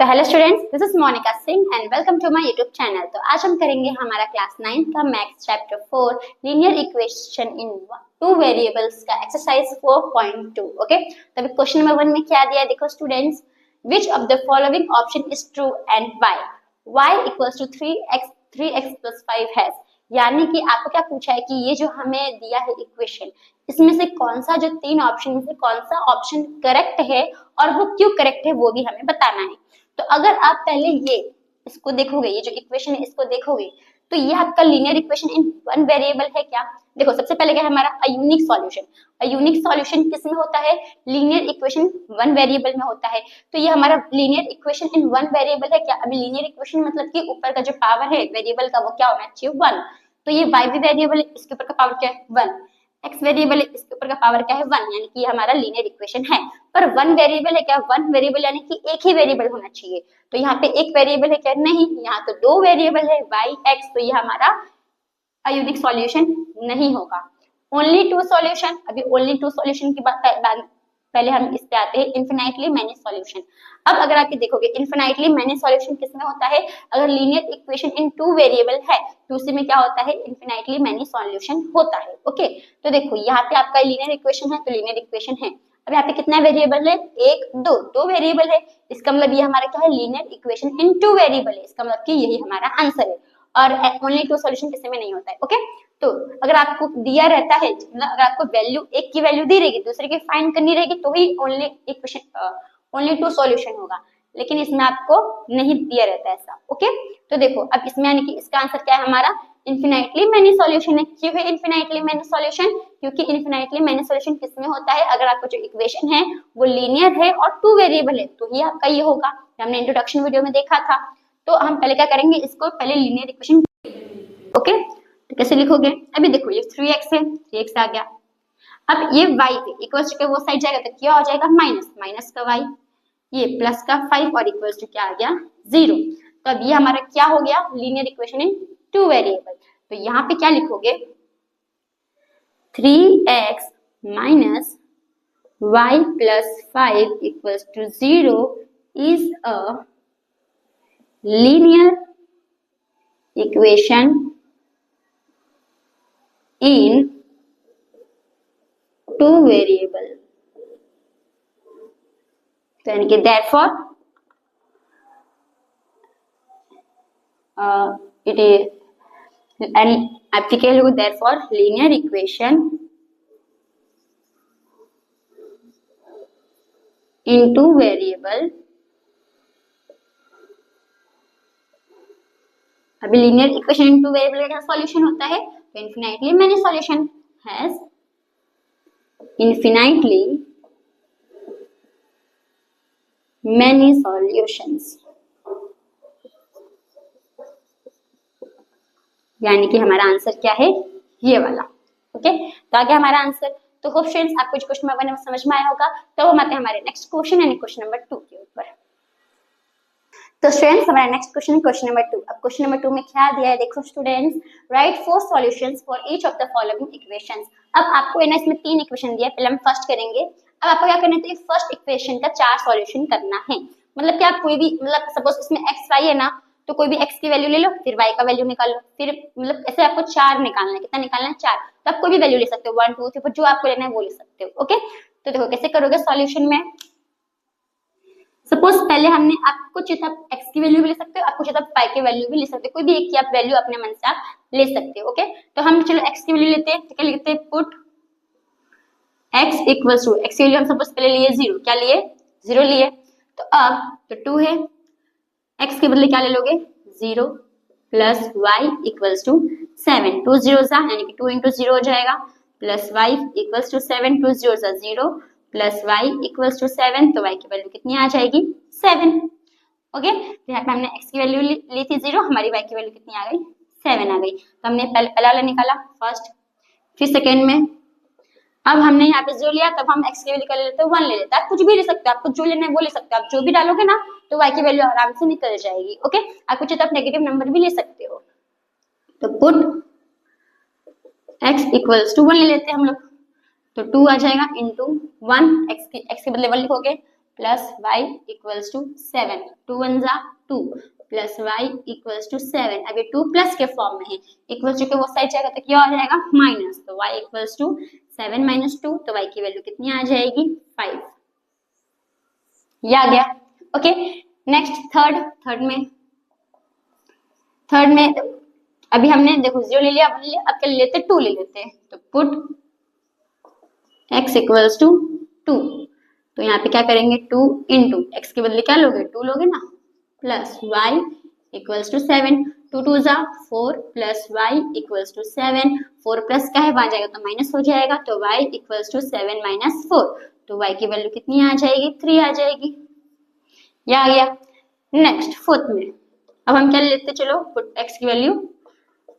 तो hello students, this is Monica Singh and welcome to my YouTube channel. तो आज हम करेंगे हमारा क्लास 9 का maths chapter 4 linear equation in two variables का एक्सरसाइज 4.2। ओके, तो अभी क्वेश्चन नंबर 1 में क्या दिया है देखो students, which of the following option is true and why y equals to 3x plus 5 has, यानी कि आपको क्या पूछा है कि ये जो हमें दिया है इक्वेशन, इसमें से कौन सा जो तीन ऑप्शन में से कौन सा ऑप्शन करेक्ट है और वो क्यों करेक्ट है वो भी हमें बताना है। तो अगर आप पहले ये इसको देखोगे, ये जो इक्वेशन है इसको देखोगे, तो ये आपका linear equation in one variable है क्या। देखो सबसे पहले क्या है हमारा यूनिक सॉल्यूशन। यूनिक सॉल्यूशन किस में होता है? लीनियर इक्वेशन वन वेरिएबल में होता है। तो ये हमारा linear equation in one variable है क्या। अभी लीनियर इक्वेशन मतलब कि ऊपर का जो पावर है वेरिएबल का वो क्या होना चाहिए? 1। तो ये y भी वेरिएबल है, इसके ऊपर का पावर क्या है? 1। x वेरिएबल है, इसके ऊपर का पावर क्या है? 1, यानी कि ये हमारा लीनियर इक्वेशन है। पर वन वेरिएबल है क्या? वन वेरिएबल यानी कि एक ही वेरिएबल होना चाहिए। तो यहाँ पे एक वेरिएबल है क्या? नहीं, यहाँ तो दो वेरिएबल है y x, तो ये हमारा यूनिक सॉल्यूशन नहीं होगा। ओनली टू सॉल्यूशन, अभी ओनली टू सॉल्यूशन की बात पहले हम इस पे आते हैं इन्फिनाइटली मैनी सॉल्यूशन। अब अगर आप देखोगे इन्फिनाइटली मैनी सॉल्यूशन किसमें होता है? अगर linear equation in two variable है तो उसी में क्या होता है? इन्फिनाइटली मैनी सॉल्यूशन होता है। ओके, तो देखो यहाँ पे आपका लीनियर इक्वेशन है, तो लीनियर इक्वेशन है। अब यहाँ पे कितना वेरिएबल है? एक, दो वेरिएबल है। इसका मतलब ये हमारा क्या है? Linear equation in two variable है। इसका मतलब कि यही हमारा आंसर है। और ओनली टू सॉल्यूशन किसी में नहीं होता है। ओके, तो अगर आपको दिया रहता है, मतलब अगर आपको वैल्यू एक की वैल्यू दी रहेगी, दूसरे की फाइंड करनी रहेगी, तो ही only equation only two solution होगा। लेकिन इसमें आपको नहीं दिया रहता है ऐसा। ओके, तो देखो अब इसमें यानी कि इसका आंसर क्या है हमारा? इन्फिनाइटली मैनी सॉल्यूशन है। क्यों है इन्फिनाइटली मैनी सॉल्यूशन? क्योंकि इन्फिनाइटली मैनी सॉल्यूशन किसमें होता है? अगर आपका जो इक्वेशन है वो लीनियर है और टू वेरिएबल है तो ही आपका ये होगा। हमने इंट्रोडक्शन वीडियो में देखा था। तो हम पहले क्या करेंगे, इसको पहले लीनियर इक्वेशन। ओके, तो कैसे लिखोगे? अभी देखो ये 3x है, 3x आ गया। अब ये y पे इक्वल्स टू वो साइड जाएगा तो क्या हो जाएगा? माइनस का y, ये प्लस का 5 और इक्वल्स टू क्या आ गया? 0। तो अब ये हमारा क्या हो गया? Linear equation in two variable. तो यहाँ पे क्या लिखोगे? 3x minus y plus 5 equals to 0 is a linear equation in two variable। तो यानी कि therefore it is an applicable therefore linear equation in two variable। अभी linear equation in two variable का सॉल्यूशन होता है तो infinitely many solution has infinitely many solutions, यानी कि हमारा आंसर क्या है? ये वाला। ओके, तो आगे हमारा आंसर। तो होप फ्रेंड्स आपको जो क्वेश्चन नंबर 1 समझ में आया होगा। तो हम आते हैं हमारे नेक्स्ट क्वेश्चन यानी क्वेश्चन नंबर 2 के ऊपर। तो स्टूडेंट्स हमारा नेक्स्ट क्वेश्चन है क्वेश्चन नंबर 2। अब क्वेश्चन नंबर 2 में क्या दिया है देखो students, right 4 solutions for each of the following equations. अब आपको है ना इसमें 3 इक्वेशन दिया है, पहले हम फर्स्ट करेंगे। अब आपको क्या करना है? फर्स्ट इक्वेशन का 4 सॉल्यूशन करना है। मतलब कि आप कोई भी, मतलब सपोज इसमें x y है ना, तो कोई भी x की वैल्यू ले लो, फिर y का वैल्यू निकाल लो, फिर मतलब ऐसे आपको 4 निकालना है। कितना निकालना है? 4। तो आप कोई भी वैल्यू ले सकते हो, 1 2 3 जो आपको लेना है वो ले सकते हो। ओके, तो देखो कैसे करोगे सॉल्यूशन में। सपोज पहले हमने आपको चाहिए था x की वैल्यू भी ले सकते हो, आपको चाहिए था y की वैल्यू भी ले सकते हो, कोई भी एक की आप वैल्यू अपने मन से आप ले सकते हो। ओके, तो हम चलो x की वैल्यू लेते हैं। तो क्या लिखते हैं? Put x equals to, x की वैल्यू हम सपोज पहले लिए 0, क्या लिए? 0 लिए। तो अब तो 2 है, x के बदले क्या ले लोगे? 0 प्लस y इक्वल्स टू 7। 2 0 सा यानी कि 2 इंटू 0 हो जाएगा, प्लस y इक्वल्स टू 7, 2 0 सा 0 प्लस y इक्वल्स टू 7। तो y की वैल्यू कितनी आ जाएगी? 7। ओके, तो यहाँ पे हमने x की वैल्यू ली थी 0, हमारी y की वैल्यू कितनी आ गई? 7 आ गई। तो हमने पहला वाला निकाला फर्स्ट, फिर सेकेंड में। अब हमने यहाँ पे जो लिया तब हम x की वैल्यू क्या ले लेते हैं? 1 ले लेते हैं। आप कुछ भी ले सकते हो, आपको जो लेना है वो ले सकते हो। आप जो भी डालोगे ना तो y की वैल्यू आराम से निकल जाएगी। ओके, आपको चाहिए तो आप नेगेटिव नंबर भी ले सकते हो। तो पुट x इक्वल्स टू 1 ले लेते हैं हम लोग, तो 2 आ जाएगा इंटू 1, x के बदले 1 लिखोगे प्लस वाई इक्वल्स टू 7, 2 1 जा 2 प्लस वाई इक्वल्स टू 7। अब ये 2 प्लस के फॉर्म में है, इक्वल्स टू के वो साइड जाएगा तो क्या हो जाएगा माइनस, तो y इक्वल्स टू 7 माइनस 2, तो y की वैल्यू कितनी आ जाएगी 5। ये आ गया। ओके नेक्स्ट थर्ड में अभी हमने देखो 0 ले लिया, अब क्या ले लेते 2 ले लेते हैं, तो पुट x इक्वल्स टू 2, तो यहाँ पे क्या करेंगे 2 इंटू x के बदले क्या लोगे 2 लोगे ना, प्लस y इक्वल्स टू 7, 2 2 जा 4 plus y equals to 7, 4 plus का है वहां जाएगा तो माइनस हो जाएगा, तो y इक्वल्स टू 7 माइनस 4, तो y की वैल्यू कितनी आ जाएगी 3 आ जाएगी। ये आ गया। नेक्स्ट फोर्थ में अब हम क्या ले लेते हैं, चलो पुट x की वैल्यू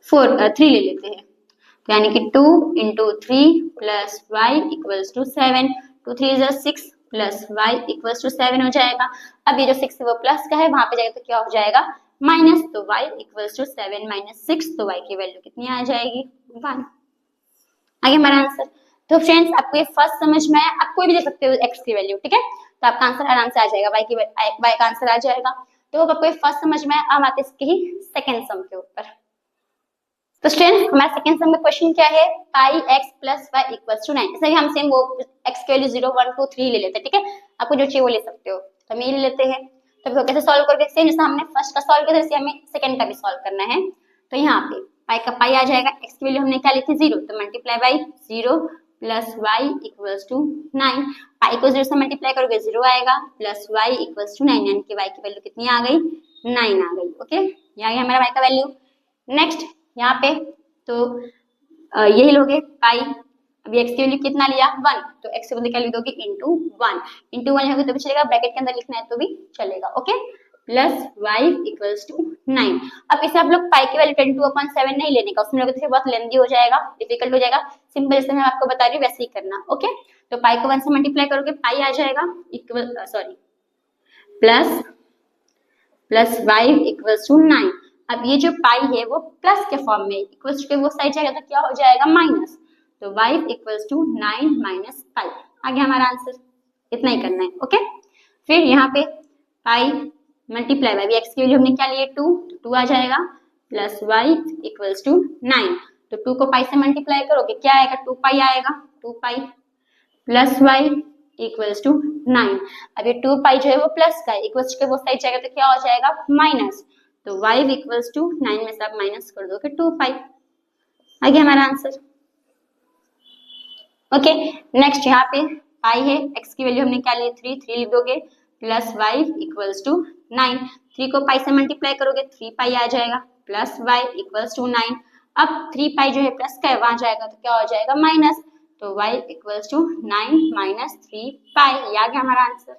3 ले लेते हैं, तो यानी कि 2 into 3 plus y equals to 7, 2 3 is 6 plus y equals to 7 हो जाएगा। अब ये जो 6 है वो प्लस का है वहां पे जाएगा तो क्या हो जाएगा माइनस, तो y इक्वल्स टू 7 माइनस 6, तो y की वैल्यू कितनी आ जाएगी 1। आगे हमारा आंसर। तो फ्रेंड्स आपको ये फर्स्ट समझ में आया, आप कोई भी दे सकते हो x की वैल्यू, ठीक है, तो आपका आंसर आराम से आ जाएगा, y का आंसर आ जाएगा। तो आपको ये फर्स्ट समझ में आया। अब आते इसके ही सेकंड सम के ऊपर। तो स्टूडेंट्स हमारा सेकंड सम में क्वेश्चन क्या है, pi x plus y equals to 9। ऐसे ही हम सेम वो x की वैल्यू 0 1 2 3 ले लेते हैं, ठीक है, आपको जो चाहिए वो ले सकते हो, तो हम ये ले लेते हैं। तो फिर कैसे सॉल्व करके, सेम जैसे हमने फर्स्ट का सॉल्व किया वैसे हमें सेकंड का भी सॉल्व करना है। तो यहाँ पे पाई का पाई आ जाएगा, x की वैल्यू हमने क्या ली थी 0, तो multiply by 0 plus y equals to 9, pi को 0 से मल्टीप्लाई करोगे 0 आएगा, प्लस वाई इक्वल्स टू 9, यानी कि y की वैल्यू कितनी आ गई 9 आ गई। ओके ये आ गया हमारा y का वैल्यू। नेक्स्ट यहाँ पे तो यही लोगे पाई, अभी x की वैल्यू कितना लिया 1, तो x की वैल्यू क्या लिख दोगे इंटू 1, इंटू 1 होगा तो भी चलेगा, ब्रैकेट के अंदर लिखना है तो भी चलेगा। Okay plus y equals to 9। अब इसे आप लोग पाई की वैल्यू 22/7 नहीं लेने का, उसमें लोगे तो बहुत लेंदी हो जाएगा, डिफिकल्ट हो जाएगा, सिंपल जैसे मैं आपको बता रही हूँ वैसे ही करना। ओके तो पाई को 1 से मल्टीप्लाई करोगे पाई आ जाएगा equal plus y equals to 9। अब ये जो पाई है वो प्लस के फॉर्म में, इक्वल्स के वो साइड जाएगा तो क्या हो जाएगा माइनस, तो y equals to 9 minus pi आ गया हमारा आंसर। इतना ही करना है। ओके फिर यहाँ पे पाई मल्टीप्लाई बाई x की वैल्यू हमने क्या लिए 2, तो 2 आ जाएगा, प्लस y इक्वल्स टू 9, तो 2 को पाई से मल्टीप्लाई करोगे क्या आएगा 2 पाई आएगा, 2 pi plus y equals to 9। अब ये 2 पाई जो है वो प्लस का है, इक्वल्स के वो साइड जाएगा तो क्या हो जाएगा माइनस, तो y इक्वल्स टू 9 में से आप माइनस कर दोगे 2 पाई आ गया हमारा आंसर। ओके नेक्स्ट यहाँ पे पाई है, x की वैल्यू हमने क्या ली 3 लिख दोगे, प्लस y इक्वल्स टू 9, 3 को पाई से मल्टीप्लाई करोगे 3 पाई आ जाएगा, प्लस y इक्वल्स टू 9। अब 3 पाई जो है प्लस का है वहां जाएगा तो क्या हो जाएगा माइनस, तो y इक्वल्स टू 9 माइनस 3 पाई, ये आ गया हमारा आंसर।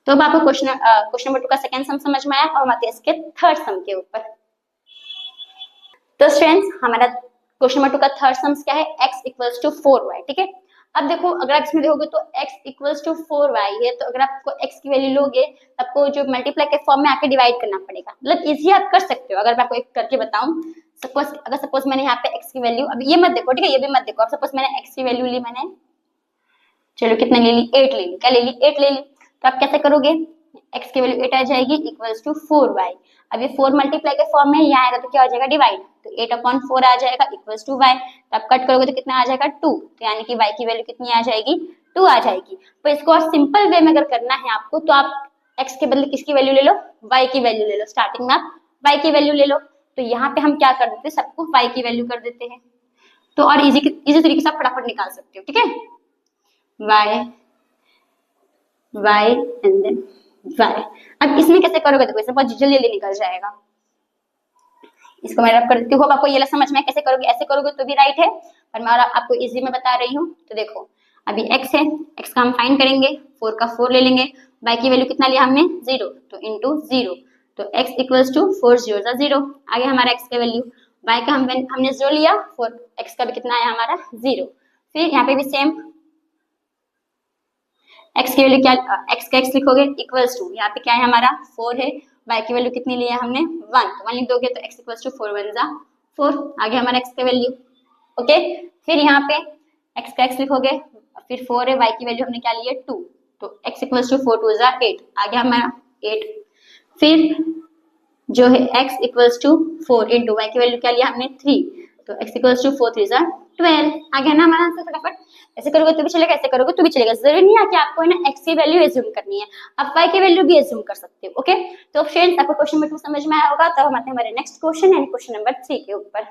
तो अब आपको क्वेश्चन नंबर 2 का सेकंड सम समझ में आया, और आते हैं इसके थर्ड सम के ऊपर। तो स्टूडेंट्स हमारा क्वेश्चन नंबर 2 का थर्ड सम क्या है, x इक्वल्स टू 4y, ठीक है। अब देखो अगर आप इसमें देखोगे तो x इक्वल्स टू 4y है, तो अगर आपको x की वैल्यू लोगे तो आपको जो मल्टीप्लाई के फॉर्म में आके डिवाइड करना पड़ेगा, मतलब इजी आप कर सकते हो। अगर मैं आपको एक करके बताऊं, सपोज मैंने यहाँ पे x की वैल्यू, अब ये मत देखो ठीक है, ये भी मत देखो, अब सपोज मैंने x की वैल्यू ली, मैंने चलो कितना ले ली 8 ले ली, क्या ले ली 8 ले ली, तो आप कैसे करोगे x की वैल्यू 8 आ जाएगी इक्वल्स टू 4y। अब ये 4 मल्टीप्लाई के फॉर्म में यहाँ आएगा तो क्या हो जाएगा डिवाइड, तो 8/4 आ जाएगा इक्वल्स टू y, तो आप कट करोगे तो कितना आ जाएगा 2, तो यानी कि y की वैल्यू कितनी आ जाएगी 2 आ जाएगी। तो इसको और सिंपल वे में अगर करना है आपको तो आप x के बदले किसकी वैल्यू ले लो, y की वैल्यू ले लो, स्टार्टिंग में आप y की वैल्यू ले लो। तो यहाँ पे हम क्या कर देते हैं, सबको y की वैल्यू कर देते हैं, तो और इजी तरीके से आप फटाफट निकाल सकते हो, ठीक है, y एंड देन y। अब इसमें कैसे करोगे, देखो बहुत जल्दी निकल जाएगा, इसको मैं रब कर देती हूँ, आपको ये समझ में कैसे करोगे, ऐसे करोगे तो भी राइट है, पर मैं आपको इजी में बता रही हूँ। तो देखो अभी x है, x का हम फाइंड करेंगे, 4 का 4 ले लेंगे, y की वैल्यू कितना लिया हमने 0, तो इंटू 0, तो x इक्वल्स टू 4 0 0 आ गया हमारा x का वैल्यू, y का हमने 0 लिया, 4 x का भी कितना आया हमारा 0। फिर यहाँ पे भी सेम x की वैल्यू क्या, x का x लिखोगे इक्वल्स टू, यहाँ पे क्या है हमारा 4 है, y की वैल्यू कितनी ली है हमने 1, तो 1 लिख दोगे तो x इक्वल्स टू 4 1 जा 4 आ गया हमारा x का वैल्यू। ओके फिर यहाँ पे x का x लिखोगे, फिर 4 है, y की वैल्यू हमने क्या ली है 2, तो x इक्वल्स टू 4 2 8 आ गया हमारा 8। फिर जो है x equals to 4 into y की वैल्यू क्या लिया हमने 3, तो x इक्वल्स टू 4 3 12 आ गया ना हमारा आंसर फटाफट। ऐसे करोगे तो भी चलेगा, ऐसे करोगे तो भी चलेगा, जरूरी नहीं है कि आपको है ना x की वैल्यू एज्यूम करनी है, आप y की वैल्यू भी एज्यूम कर सकते हो। ओके, तो फ्रेंड्स आपको क्वेश्चन नंबर 2 समझ में आया होगा। तब हम आते हैं हमारे नेक्स्ट क्वेश्चन यानी क्वेश्चन नंबर 3 के ऊपर।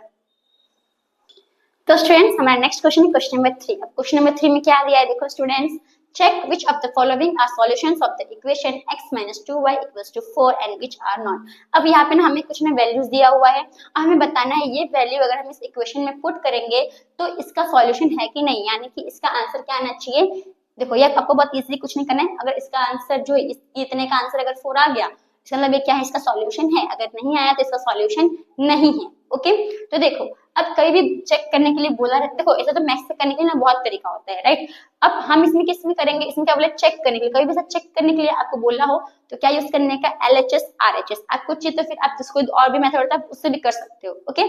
तो स्टूडेंट्स हमारा नेक्स्ट क्वेश्चन है क्वेश्चन नंबर 3। अब क्वेश्चन नंबर 3 में क्या दिया है देखो students, check which of the following are solutions of the equation x minus 2y equals to 4 and which are not। अब यहाँ पे ना हमें कुछ ना वैल्यूज दिया हुआ है और हमें बताना है ये वैल्यू अगर हम इस इक्वेशन में पुट करेंगे तो इसका सॉल्यूशन है कि नहीं, यानी कि इसका आंसर क्या आना चाहिए। देखो ये आपको बहुत इजीली कुछ नहीं करना है, अगर इसका आंसर जो इतने का आंसर अगर 4 आ गया इसका मतलब ये क्या है, इसका सॉल्यूशन है, अगर नहीं आया तो इसका सॉल्यूशन नहीं है। ओके, तो देखो अब कहीं भी चेक करने के लिए बोला रहता है, देखो ऐसा तो मैथ्स से करने के लिए ना बहुत तरीका होता है राइट। अब हम इसमें किस में करेंगे, इसमें क्या बोले चेक करने के लिए, कहीं भी चेक करने के लिए आपको बोला हो तो क्या यूज करने का LHS RHS, आपको चाहिए तो फिर आप जिसको और भी मेथड होता है उससे भी कर सकते हो। ओके,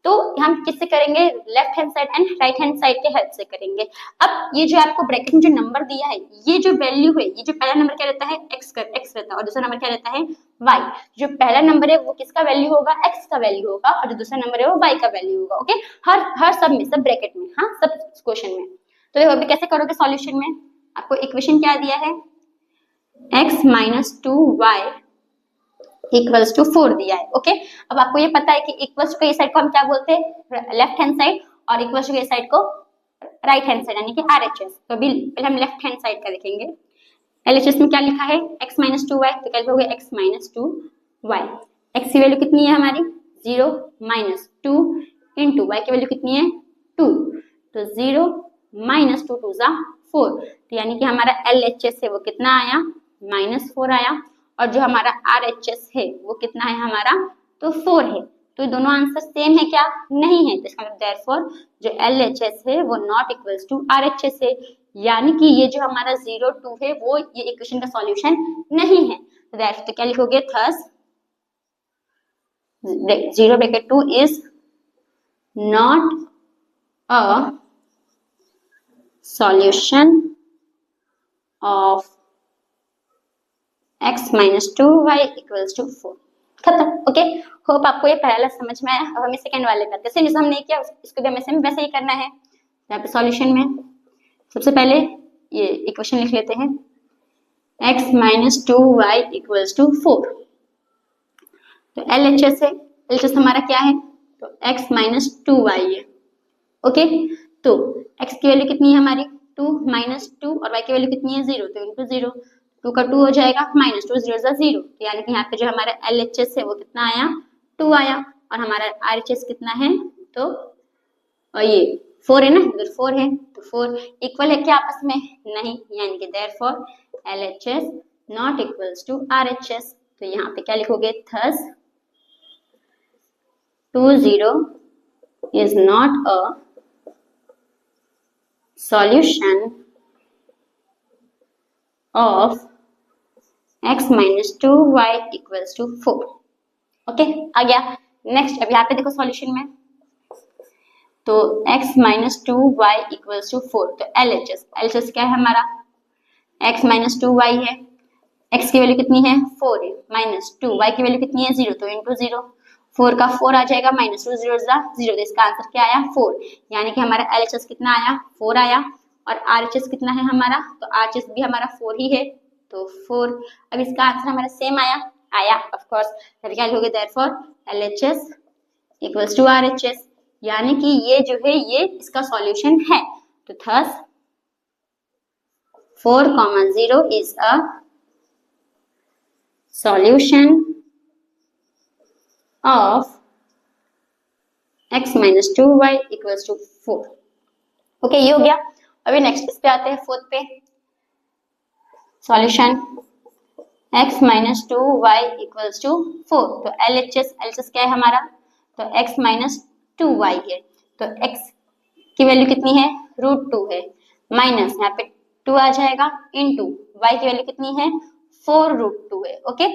तो हम किससे करेंगे, left hand side and right hand side के हेल्प से करेंगे। अब ये जो आपको ब्रैकेट में जो नंबर दिया है, ये जो वैल्यू है, ये जो पहला नंबर क्या रहता है x रहता है और दूसरा नंबर क्या रहता है y। जो पहला नंबर है वो किसका वैल्यू होगा, x का वैल्यू होगा और जो दूसरा नंबर है वो y का वैल्यू होगा। ओके, हर सब में, सब ब्रैकेट में, हाँ सब क्वेश्चन में। तो देखो अभी कैसे करोगे सॉल्यूशन में, आपको इक्वेशन क्या दिया है x minus 2y equals to 4 दिया है। ओके, अब आपको ये पता है कि इक्वल्स टू के साइड को हम क्या बोलते हैं, लेफ्ट हैंड साइड, और इक्वल्स टू के साइड को राइट हैंड साइड यानी कि RHS। तो अभी पहले हम लेफ्ट हैंड साइड का देखेंगे। LHS में क्या लिखा है x माइनस 2y, तो क्या लिखोगे x माइनस 2y। x की वैल्यू कितनी है हमारी 0 माइनस 2 इंटू y की वैल्यू कितनी है 2, तो 0 माइनस 2 2 4, तो यानी कि हमारा LHS है वो कितना आया -4 आया, और जो हमारा RHS है वो कितना है हमारा तो 4 है। तो दोनों आंसर सेम है क्या, नहीं है, तो इसका मतलब देयरफॉर जो LHS है वो नॉट इक्वल्स टू RHS है, यानी कि ये जो हमारा 0 2 है वो ये इक्वेशन का सॉल्यूशन नहीं है। तो देयरफॉर तो क्या लिखोगे, thus 0 bracket 2 is not a solution of x minus 2y equals to 4। खत्म। ओके, होप आपको ये पहला समझ में आया। अब हमें सेकंड वाले करते हैं, जैसे हमने किया इसको भी हमें सेम वैसे ही करना है। यहाँ पे सॉल्यूशन में सबसे पहले ये इक्वेशन लिख लेते हैं x minus 2y equals to 4। तो LHS है, LHS हमारा क्या है तो x माइनस 2y है। ओके, तो x की वैल्यू कितनी है हमारी 2 माइनस 2 और y की वैल्यू कितनी है 0, तो इंटू 0, 2 का 2 हो जाएगा माइनस 2 0 0, तो यानी कि यहाँ पे जो हमारा LHS है वो कितना आया 2 आया, और हमारा RHS कितना है तो और ये 4 है ना, इधर 4 है तो 4 इक्वल है क्या आपस में, नहीं, यानी कि therefore LHS not equals to RHS। तो यहाँ पे क्या लिखोगे, thus 2 0 is not a solution of x minus 2y equals to 4। Okay, आ गया। नेक्स्ट अब यहाँ पे देखो सॉल्यूशन में, तो x minus 2y equals to 4, तो LHS क्या है हमारा x माइनस 2y है, x की वैल्यू कितनी है 4 है, माइनस 2 y की वैल्यू कितनी है 0, तो इंटू 0, 4 का 4 आ जाएगा माइनस 2 0 0, तो इसका आंसर क्या आया 4, यानी कि हमारा LHS कितना आया 4 आया, और RHS कितना है हमारा, तो RHS भी हमारा 4 ही है, तो 4। अब इसका आंसर हमारा सेम आया ऑफ कोर्स, फिर क्या लिखोगे therefore LHS equals to RHS, यानी कि ये जो है ये इसका सॉल्यूशन है। तो thus 4, 0 is a solution of x minus 2y equals to 4। Okay, ये हो गया। अभी नेक्स्ट इस पे आते हैं, फोर्थ पे, solution x minus 2y equals to 4। तो LHS क्या है हमारा, तो x माइनस 2y है, तो x की वैल्यू कितनी है √2 है, माइनस यहाँ पे 2 आ जाएगा, इनटू y की वैल्यू कितनी है 4 √2 है। ओके,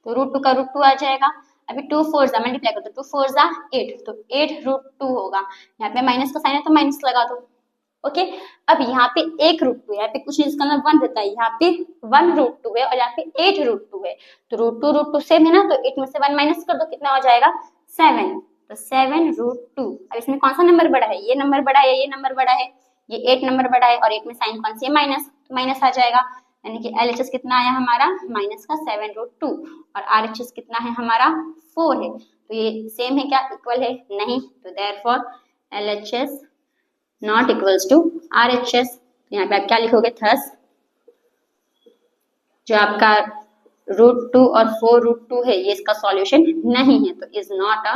तो √2 का √2 आ जाएगा, अभी 2 4 मल्टीप्लाई कर दो, 2 4 8, तो 8 √2 होगा, यहाँ पे माइनस का साइन है तो माइनस लगा दो, ओके अब यहाँ पे एक रूट टू है, यहाँ पे कुछ इसका मतलब 1 रहता है, यहाँ पे 1 रूट 2 है और यहाँ पे 8 रूट 2 है, तो रूट टू सेम है ना, तो 8 में से 1 माइनस कर दो, कितना हो जाएगा 7, तो 7 रूट 2। अब इसमें कौन सा नंबर बड़ा है, ये नंबर बड़ा है, ये नंबर बड़ा है, ये 8 नंबर बड़ा है, और 8 में साइन कौन सी है माइनस, तो माइनस आ जाएगा, यानी कि LHS कितना आया हमारा माइनस का 7 रूट 2, और RHS कितना है हमारा 4 है, तो ये सेम है क्या, इक्वल है, नहीं, तो therefore LHS not equals to RHS। यहाँ पे आप क्या लिखोगे, थस जो आपका रूट 2 और 4 रूट 2 है ये इसका सॉल्यूशन नहीं है, तो is not a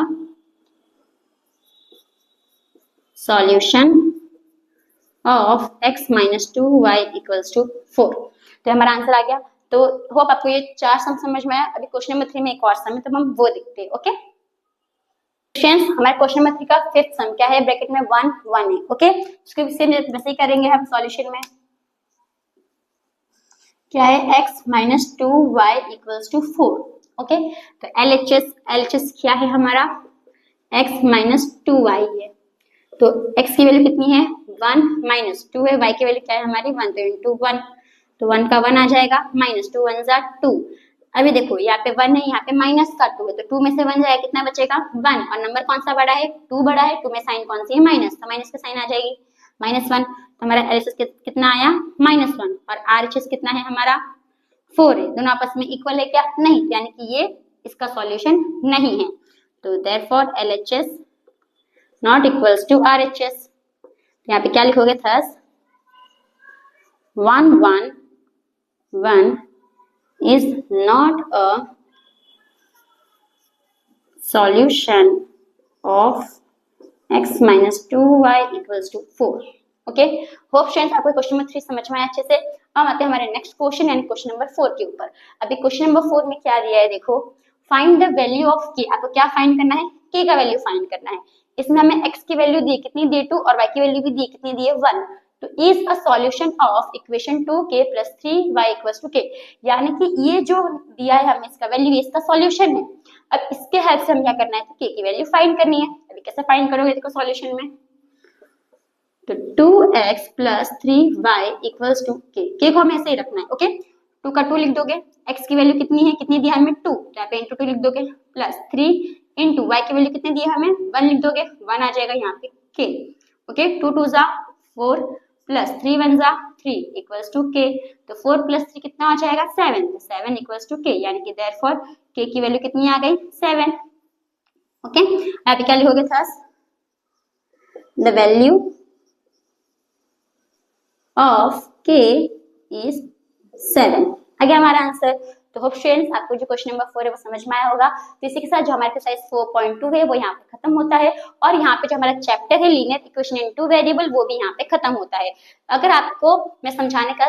solution of x minus 2y equals to 4। तो हमारा आंसर आ गया। तो होप आपको ये 4 सम समझ में आया। अभी क्वेश्चन नंबर 3 में एक और सम है, तो हम वो देखते हैं। ओके फ्रेंड्स, हमारे क्वेश्चन नंबर 3 का 5th सम क्या है, ब्रैकेट में 1 1 है। ओके इसको वैसे ही करेंगे हम सॉल्यूशन में, क्या है x minus 2y equals to 4। Okay तो LHS क्या है हमारा, x माइनस 2y है, तो x की वैल्यू कितनी है 1 माइनस 2 है, y की वैल्यू क्या है हमारी 1, तो इंटू 1, तो 1 का 1 आ जाएगा, माइनस 2 1 जा 2। अभी देखो यहाँ पे 1 है, यहाँ पे माइनस का 2 है, तो 2 में से 1 जाएगा, कितना बचेगा 1, और नंबर कौन सा बड़ा है 2 बड़ा है, 2 में साइन कौन सी है माइनस, तो माइनस का साइन आ जाएगी -1, तो हमारा LHS कितना आया -1, और RHS कितना है हमारा 4 है, दोनों आपस में इक्वल है क्या, नहीं, यानी कि ये इसका सॉल्यूशन नहीं है, तो therefore LHS not equals to RHS। यहाँ पे क्या लिखोगे, thus 1 1 1 is not a solution of x minus 2y equals to 4। Okay hope friends आपको क्वेश्चन नंबर 3 समझ में आया अच्छे से। अब आते हैं हमारे नेक्स्ट क्वेश्चन यानी क्वेश्चन नंबर 4 के ऊपर। अभी क्वेश्चन नंबर 4 में क्या दिया है, देखो find the value of k। आपको क्या फाइंड करना है, k का वैल्यू फाइंड करना है। इसमें हमें x की वैल्यू दी कितनी, दी 2, और y की वैल्यू भी दी कितनी, दी है 1। तो is a solution of equation 2k + 3y = k, यानी कि ये जो दिया है हमें इसका वैल्यू, इसका सॉल्यूशन है। अब इसके हेल्प से हमें क्या करना है, तो k की वैल्यू फाइंड करनी है। अभी कैसे फाइंड करोगे, देखो सॉल्यूशन में, तो 2x + 3y = k को हमें ऐसे ही रखना है। ओके 2 का 2 लिख दोगे, x की वैल्यू कितनी है, कितनी दी है हमें 2, तो यहाँ पे इंटू 2 लिख दोगे, प्लस 3 इंटू y की वैल्यू कितनी दी है हमें 1 लिख दोगे, 1 आ जाएगा यहाँ पे k। ओके 2 2 जा 4 प्लस 3 1 जा 3 = k, तो 4 + 3 कितना आ जाएगा 7, तो 7 = k, यानी कि देयरफॉर k की वैल्यू कितनी आ गई 7। ओके यहाँ पे क्या लिखोगे, thus the value of k is 7। आगे हमारा आंसर। तो होप फ्रेंड्स आपको जो क्वेश्चन नंबर 4 है वो समझ में आया होगा। तो इसी के साथ जो हमारा एक्सरसाइज 4.2 है वो यहाँ पे खत्म होता है, और यहाँ पे जो हमारा चैप्टर है लीनियर इक्वेशन इन 2 वेरिएबल वो भी यहाँ पे खत्म होता है। अगर आपको मैं समझाने का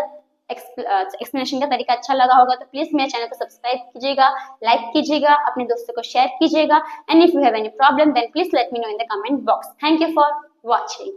एक्सप्लेनेशन का तरीका अच्छा लगा होगा तो प्लीज मेरे चैनल को सब्सक्राइब कीजिएगा, लाइक कीजिएगा, अपने दोस्तों को शेयर कीजिएगा, and if you have any problem then please let me know in the comment box. Thank you for watching.